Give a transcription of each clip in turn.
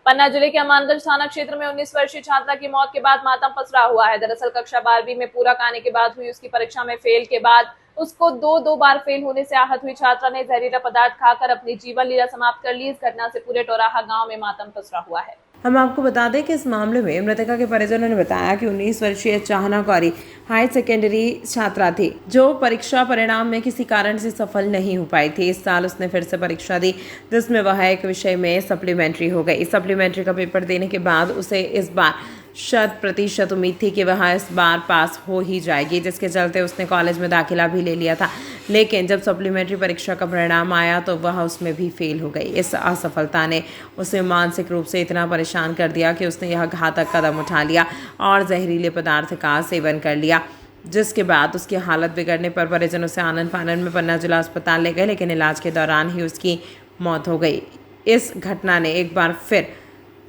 पन्ना जिले के अमानगंज थाना क्षेत्र में 19 वर्षीय छात्रा की मौत के बाद मातम पसरा हुआ है। दरअसल कक्षा 12वीं में पूरक आने के बाद हुई उसकी परीक्षा में फेल के बाद उसको दो बार फेल होने से आहत हुई छात्रा ने जहरीला पदार्थ खाकर अपनी जीवन लीला समाप्त कर ली। इस घटना से पूरे टोराहा गांव में मातम पसरा हुआ है। हम आपको बता दें कि इस मामले में मृतका के परिजनों ने बताया कि 19 वर्षीय चाहना गौरी हाई सेकेंडरी छात्रा थी जो परीक्षा परिणाम में किसी कारण से सफल नहीं हो पाई थी। इस साल उसने फिर से परीक्षा दी जिसमें वह एक विषय में सप्लीमेंट्री हो गई। सप्लीमेंट्री का पेपर देने के बाद उसे इस बार 100% उम्मीद थी कि वह इस बार पास हो ही जाएगी, जिसके चलते उसने कॉलेज में दाखिला भी ले लिया था। लेकिन जब सप्लीमेंट्री परीक्षा का परिणाम आया तो वह उसमें भी फेल हो गई। इस असफलता ने उसे मानसिक रूप से इतना परेशान कर दिया कि उसने यह घातक कदम उठा लिया और जहरीले पदार्थ का सेवन कर लिया, जिसके बाद उसकी हालत बिगड़ने पर परिजनों से आनन फानन में पन्ना जिला अस्पताल ले गए, लेकिन इलाज के दौरान ही उसकी मौत हो गई। इस घटना ने एक बार फिर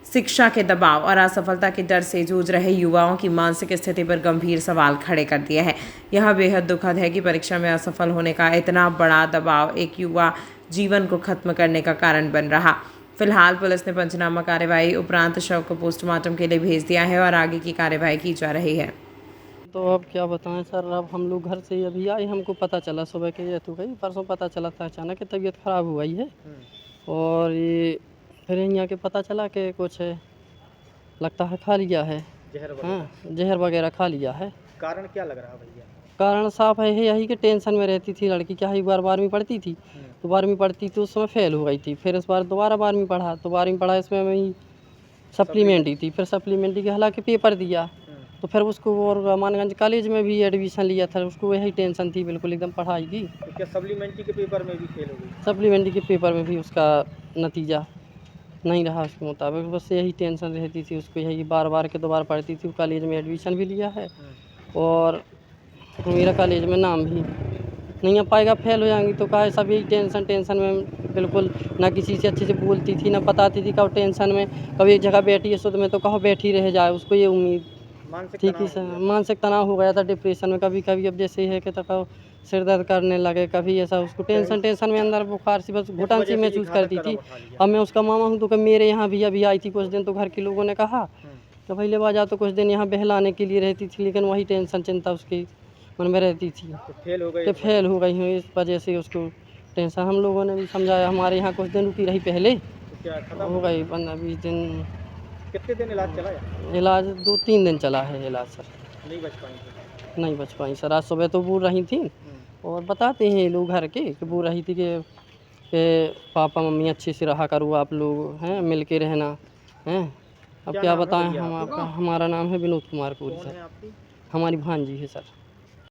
शिक्षा के दबाव और असफलता के डर से जूझ रहे युवाओं की मानसिक स्थिति पर गंभीर सवाल खड़े कर दिए हैं। यह बेहद दुखद है कि परीक्षा में असफल होने का इतना बड़ा दबाव एक युवा जीवन को खत्म करने का कारण बन रहा। फिलहाल पुलिस ने पंचनामा कार्यवाही उपरांत शव को पोस्टमार्टम के लिए भेज दिया है और आगे की कार्यवाही की जा रही है। तो अब क्या बताएं सर, अब हम लोग घर से अभी आए, हमको पता चला सुबह के ये तो गई, परसों पता चला था अचानक तबीयत ख़राब हुआ ही है। और ये फिर यहाँ के पता चला कि कुछ लगता है खा लिया है, जहर वगैरह खा लिया है। कारण क्या लग रहा भैया? कारण साफ है यही कि टेंशन में रहती थी लड़की। क्या एक बार 12वीं पढ़ती थी तो 12वीं पढ़ती थी उस समय फेल हो गई थी, फिर इस बार दोबारा 12वीं पढ़ा तो 12वीं पढ़ा इसमें वही सप्लीमेंट्री थी, फिर सप्लीमेंट्री के हालांकि पेपर दिया तो फिर उसको और अमानगंज कॉलेज में भी एडमिशन लिया था, उसको यही टेंशन थी बिल्कुल एकदम पढ़ाई की। तो क्या सप्लीमेंट्री के पेपर में भी फेल हो गई? सप्लीमेंट्री के पेपर में भी उसका नतीजा नहीं रहा उसके मुताबिक, बस यही टेंशन रहती थी उसको, यही बार के दोबारा पढ़ती थी। कॉलेज में एडमिशन भी लिया है और मेरा कॉलेज में नाम भी नहीं आ पाएगा, फेल हो जाएंगी तो कहा सब यही टेंशन में बिल्कुल ना किसी से अच्छे से बोलती थी ना बताती थी। कब टेंशन में कभी एक जगह बैठी है सुध में तो कहो बैठी रह जाए, उसको ये उम्मीद ठीक ही सर मानसिक तनाव हो गया था, डिप्रेशन में कभी अब जैसे है कि तो सिर दर्द करने लगे, कभी ऐसा उसको टेंशन में अंदर बुखार सी बस घुटन सी महसूस करती थी। अब मैं उसका मामा हूँ तो मेरे यहाँ भी अभी आई थी कुछ दिन, तो घर के लोगों ने कहा तो भाई ले बाजा तो कुछ दिन यहाँ बहलाने के लिए रहती थी, लेकिन वही टेंशन चिंता उसकी मन में रहती थी तो फेल हो गई। कि फेल हो गई हूँ, इस वजह से उसको टेंशन। हम लोगों ने भी समझाया, हमारे यहाँ कुछ दिन रुकी रही पहले, तो क्या हो गई 15-20 दिन। कितने दिन इलाज चला या? इलाज 2-3 दिन चला है इलाज सर, नहीं बच पाई थी? नहीं बच पाई सर। आज सुबह तो बोल रही थी और बताते हैं लोग घर के कि बोल रही थी कि पापा मम्मी अच्छे से रहा करो, आप लोग हैं मिल के रहना हैं। अब क्या बताएं हम आपका, हमारा नाम है विनोद कुमार कोरी सर, हमारी भांजी है सर।